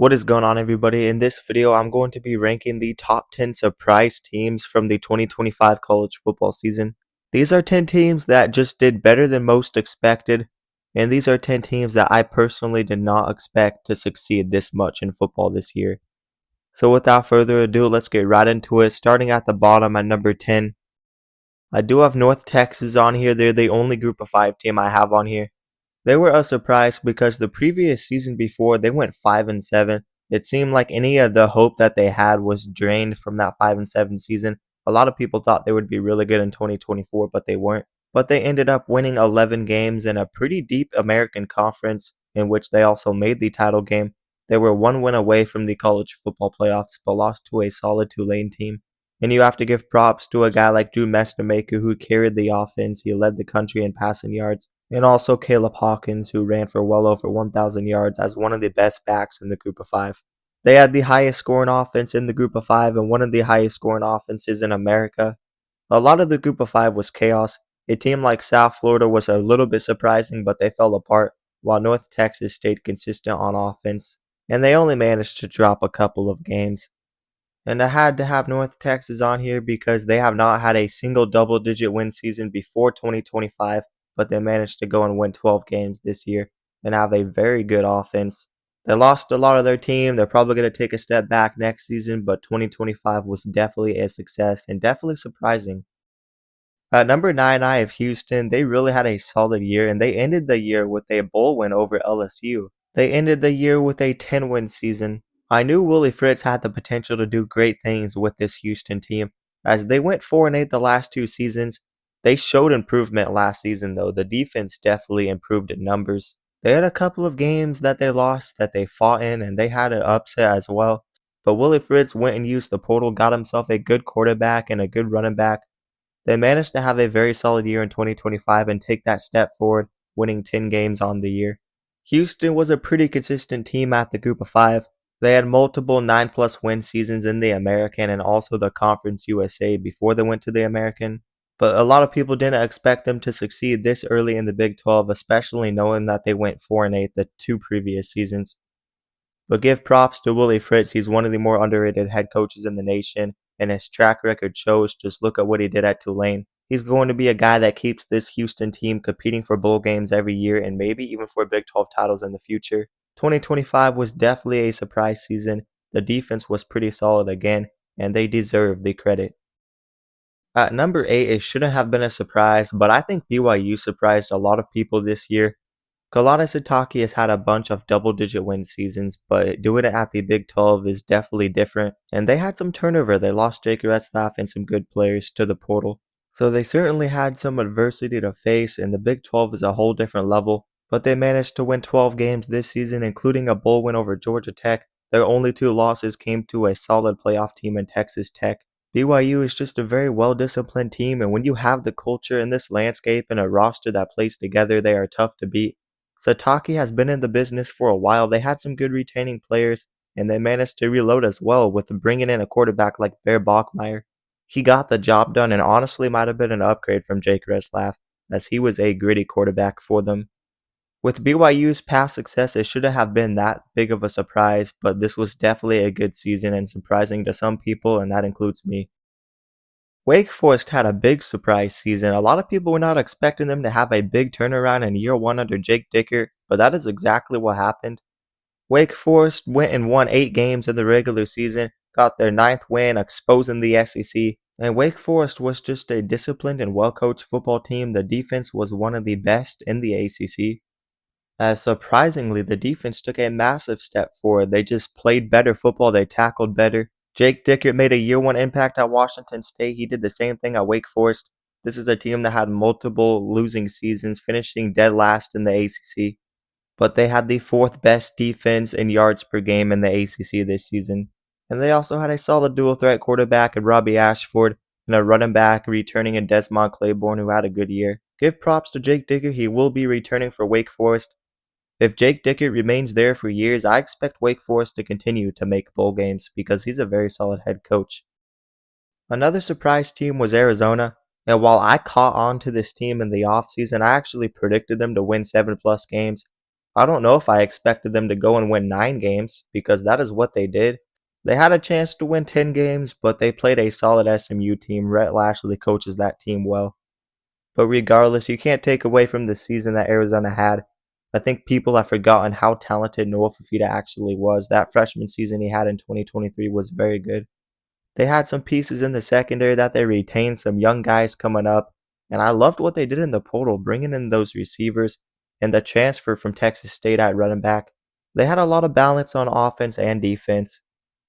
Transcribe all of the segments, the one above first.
What is going on, everybody? In this video, I'm going to be ranking the top 10 surprise teams from the 2025 college football season. These are 10 teams that just did better than most expected, and these are 10 teams that I personally did not expect to succeed this much in football this year. So without further ado, let's get right into it, starting at the bottom at number 10. I do have North Texas on here. They're the only Group of 5 team I have on here. They were a surprise because the previous season before they went 5-7. It seemed like any of the hope that they had was drained from that 5-7 season. A lot of people thought they would be really good in 2024, but they weren't. But they ended up winning 11 games in a pretty deep American conference in which they also made the title game. They were one win away from the college football playoffs, but lost to a solid Tulane team. And you have to give props to a guy like Drew Mestamaker who carried the offense. He led the country in passing yards. And also Caleb Hawkins, who ran for well over 1,000 yards as one of the best backs in the Group of 5. They had the highest scoring offense in the Group of 5 and one of the highest scoring offenses in America. A lot of the Group of 5 was chaos. A team like South Florida was a little bit surprising, but they fell apart, while North Texas stayed consistent on offense. And they only managed to drop a couple of games. And I had to have North Texas on here because they have not had a single double-digit win season before 2025, but they managed to go and win 12 games this year and have a very good offense. They lost a lot of their team. They're probably going to take a step back next season, but 2025 was definitely a success and definitely surprising. At number 9, I have Houston. They really had a solid year, and they ended the year with a bowl win over LSU. They ended the year with a 10-win season. I knew Willie Fritz had the potential to do great things with this Houston team, as they went 4-8 the last two seasons. They showed improvement last season, though. The defense definitely improved in numbers. They had a couple of games that they lost that they fought in, and they had an upset as well. But Willie Fritz went and used the portal, got himself a good quarterback and a good running back. They managed to have a very solid year in 2025 and take that step forward, winning 10 games on the year. Houston was a pretty consistent team at the Group of 5. They had multiple 9+ win seasons in the American and also the Conference USA before they went to the American. But a lot of people didn't expect them to succeed this early in the Big 12, especially knowing that they went 4-8 the two previous seasons. But give props to Willie Fritz. He's one of the more underrated head coaches in the nation, and his track record shows. Just look at what he did at Tulane. He's going to be a guy that keeps this Houston team competing for bowl games every year and maybe even for Big 12 titles in the future. 2025 was definitely a surprise season. The defense was pretty solid again, and they deserve the credit. At number 8, it shouldn't have been a surprise, but I think BYU surprised a lot of people this year. Kalani Sitake has had a bunch of double-digit win seasons, but doing it at the Big 12 is definitely different, and they had some turnover. They lost Jake Retzlaff and some good players to the portal. So they certainly had some adversity to face, and the Big 12 is a whole different level, but they managed to win 12 games this season, including a bowl win over Georgia Tech. Their only two losses came to a solid playoff team in Texas Tech. BYU is just a very well-disciplined team, and when you have the culture in this landscape and a roster that plays together, they are tough to beat. Sitake has been in the business for a while. They had some good retaining players, and they managed to reload as well with bringing in a quarterback like Bear Bachmeier. He got the job done and honestly might have been an upgrade from Jake Retzlaff, as he was a gritty quarterback for them. With BYU's past success, it shouldn't have been that big of a surprise, but this was definitely a good season and surprising to some people, and that includes me. Wake Forest had a big surprise season. A lot of people were not expecting them to have a big turnaround in year one under Jake Dicker, but that is exactly what happened. Wake Forest went and won 8 games in the regular season, got their 9th win, exposing the SEC, and Wake Forest was just a disciplined and well-coached football team. The defense was one of the best in the ACC. As surprisingly, the defense took a massive step forward. They just played better football, they tackled better. Jake Dickert made a year one impact at Washington State. He did the same thing at Wake Forest. This is a team that had multiple losing seasons, finishing dead last in the ACC. But they had the 4th best defense in yards per game in the ACC this season. And they also had a solid dual threat quarterback in Robbie Ashford and a running back returning in Desmond Claiborne who had a good year. Give props to Jake Dickert. He will be returning for Wake Forest. If Jake Dickert remains there for years, I expect Wake Forest to continue to make bowl games because he's a very solid head coach. Another surprise team was Arizona, and while I caught on to this team in the offseason, I actually predicted them to win 7+ games. I don't know if I expected them to go and win 9 games because that is what they did. They had a chance to win 10 games, but they played a solid SMU team. Rhett Lashlee coaches that team well. But regardless, you can't take away from the season that Arizona had. I think people have forgotten how talented Noah Fafita actually was. That freshman season he had in 2023 was very good. They had some pieces in the secondary that they retained, some young guys coming up, and I loved what they did in the portal, bringing in those receivers and the transfer from Texas State at running back. They had a lot of balance on offense and defense,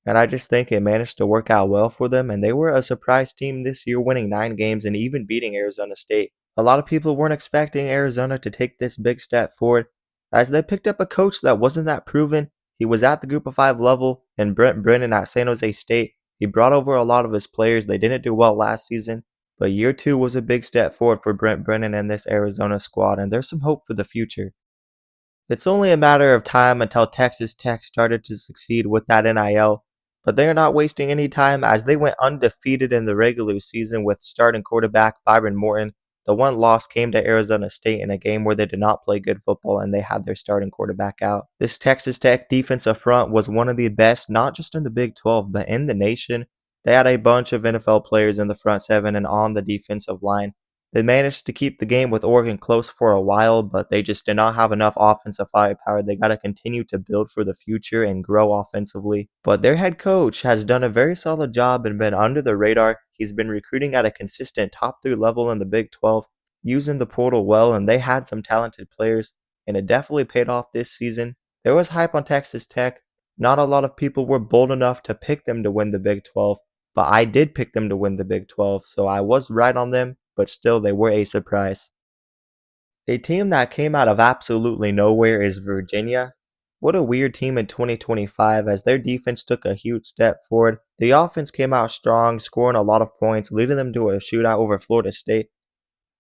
and I just think it managed to work out well for them, and they were a surprise team this year, winning 9 games and even beating Arizona State. A lot of people weren't expecting Arizona to take this big step forward, as they picked up a coach that wasn't that proven. He was at the Group of 5 level, and Brent Brennan at San Jose State. He brought over a lot of his players. They didn't do well last season, but year 2 was a big step forward for Brent Brennan and this Arizona squad, and there's some hope for the future. It's only a matter of time until Texas Tech started to succeed with that NIL, but they are not wasting any time as they went undefeated in the regular season with starting quarterback Byron Morton. The one loss came to Arizona State in a game where they did not play good football and they had their starting quarterback out. This Texas Tech defensive front was one of the best, not just in the Big 12, but in the nation. They had a bunch of NFL players in the front seven and on the defensive line. They managed to keep the game with Oregon close for a while, but they just did not have enough offensive firepower. They got to continue to build for the future and grow offensively. But their head coach has done a very solid job and been under the radar. He's been recruiting at a consistent top 3 level in the Big 12, using the portal well, and they had some talented players, and it definitely paid off this season. There was hype on Texas Tech. Not a lot of people were bold enough to pick them to win the Big 12, but I did pick them to win the Big 12, so I was right on them, but still they were a surprise. A team that came out of absolutely nowhere is Virginia. What a weird team in 2025 as their defense took a huge step forward. The offense came out strong, scoring a lot of points, leading them to a shootout over Florida State.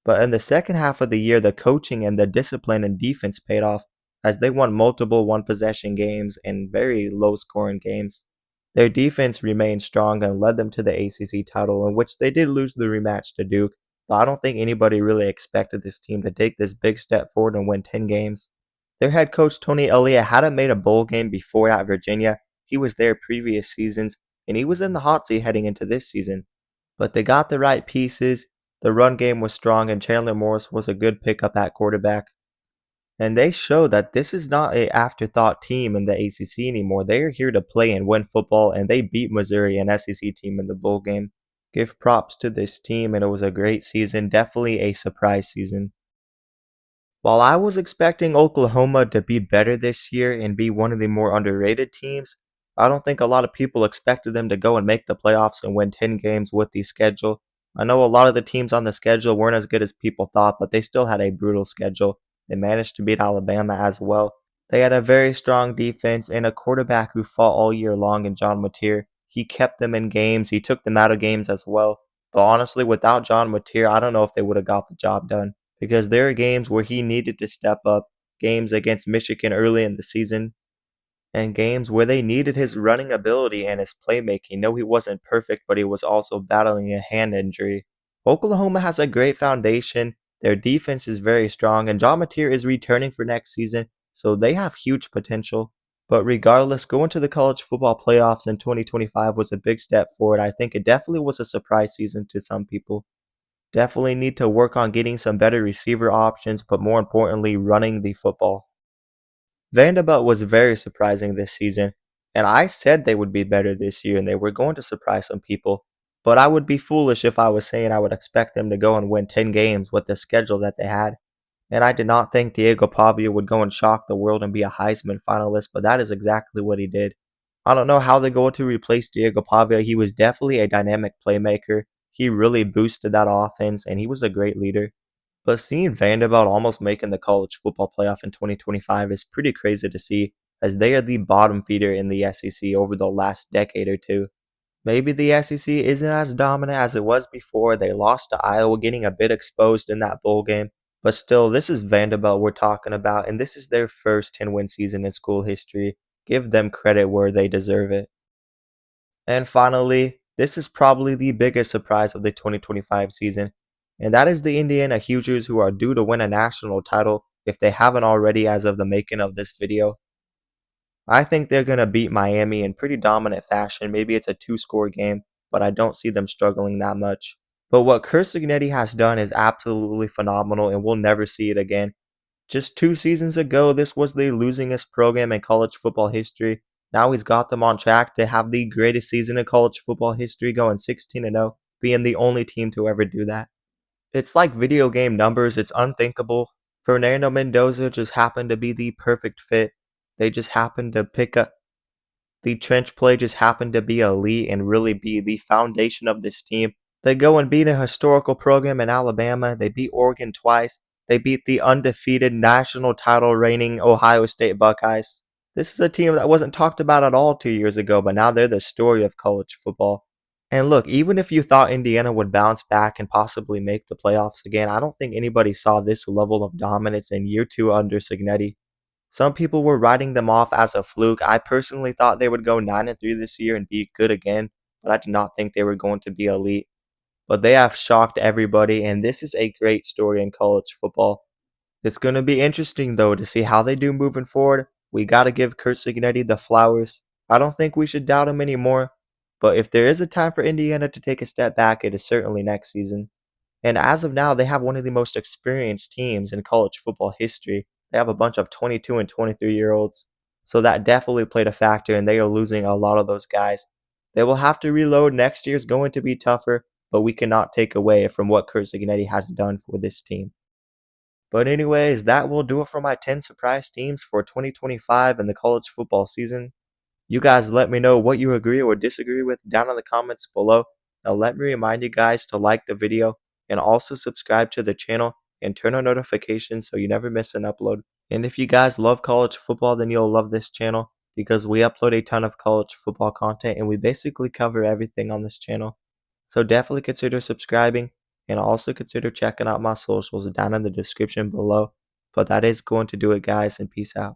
But in the second half of the year, the coaching and the discipline and defense paid off as they won multiple one possession games and very low scoring games. Their defense remained strong and led them to the ACC title, in which they did lose the rematch to Duke, but I don't think anybody really expected this team to take this big step forward and win 10 games. Their head coach Tony Elliott hadn't made a bowl game before at Virginia. He was there previous seasons, and he was in the hot seat heading into this season. But they got the right pieces, the run game was strong, and Chandler Morris was a good pickup at quarterback. And they show that this is not a afterthought team in the ACC anymore. They are here to play and win football, and they beat Missouri, an SEC team, in the bowl game. Give props to this team, and it was a great season, definitely a surprise season. While I was expecting Oklahoma to be better this year and be one of the more underrated teams, I don't think a lot of people expected them to go and make the playoffs and win 10 games with the schedule. I know a lot of the teams on the schedule weren't as good as people thought, but they still had a brutal schedule. They managed to beat Alabama as well. They had a very strong defense and a quarterback who fought all year long in John Mateer. He kept them in games, he took them out of games as well. But honestly, without John Mateer, I don't know if they would have got the job done because there are games where he needed to step up, games against Michigan early in the season, and games where they needed his running ability and his playmaking. No, he wasn't perfect, but he was also battling a hand injury. Oklahoma has a great foundation. Their defense is very strong, and John Mateer is returning for next season, so they have huge potential. But regardless, going to the college football playoffs in 2025 was a big step forward. I think it definitely was a surprise season to some people. Definitely need to work on getting some better receiver options, but more importantly, running the football. Vanderbilt was very surprising this season, and I said they would be better this year and they were going to surprise some people. But I would be foolish if I was saying I would expect them to go and win 10 games with the schedule that they had. And I did not think Diego Pavia would go and shock the world and be a Heisman finalist, but that is exactly what he did. I don't know how they're going to replace Diego Pavia. He was definitely a dynamic playmaker. He really boosted that offense, and he was a great leader. But seeing Vanderbilt almost making the college football playoff in 2025 is pretty crazy to see, as they are the bottom feeder in the SEC over the last decade or two. Maybe the SEC isn't as dominant as it was before. They lost to Iowa, getting a bit exposed in that bowl game. But still, this is Vanderbilt we're talking about, and this is their first 10-win season in school history. Give them credit where they deserve it. And finally, this is probably the biggest surprise of the 2025 season, and that is the Indiana Hoosiers, who are due to win a national title. if they haven't already as of the making of this video. I think they're going to beat Miami in pretty dominant fashion. Maybe it's a two-score game, but I don't see them struggling that much. But what Curt Cignetti has done is absolutely phenomenal, and we'll never see it again. Just 2 seasons ago, this was the losingest program in college football history. Now he's got them on track to have the greatest season in college football history, going 16-0, being the only team to ever do that. It's like video game numbers, it's unthinkable. Fernando Mendoza just happened to be the perfect fit. They just happened to pick up the trench play, just happened to be elite and really be the foundation of this team. They go and beat a historical program in Alabama. They beat Oregon twice. They beat the undefeated national title reigning Ohio State Buckeyes. This is a team that wasn't talked about at all 2 years ago, but now they're the story of college football. And look, even if you thought Indiana would bounce back and possibly make the playoffs again, I don't think anybody saw this level of dominance in year 2 under Cignetti. Some people were writing them off as a fluke. I personally thought they would go 9-3 this year and be good again, but I did not think they were going to be elite. But they have shocked everybody, and this is a great story in college football. It's going to be interesting, though, to see how they do moving forward. We got to give Curt Cignetti the flowers. I don't think we should doubt him anymore, but if there is a time for Indiana to take a step back, it is certainly next season. And as of now, they have one of the most experienced teams in college football history. They have a bunch of 22 and 23-year-olds. So that definitely played a factor, and they are losing a lot of those guys. They will have to reload. Next year's going to be tougher, but we cannot take away from what Curt Cignetti has done for this team. But anyways, that will do it for my 10 surprise teams for 2025 in the college football season. You guys let me know what you agree or disagree with down in the comments below. Now let me remind you guys to like the video and also subscribe to the channel and turn on notifications so you never miss an upload. And if you guys love college football, then you'll love this channel because we upload a ton of college football content and we basically cover everything on this channel. So definitely consider subscribing and also consider checking out my socials down in the description below. But that is going to do it, guys, and peace out.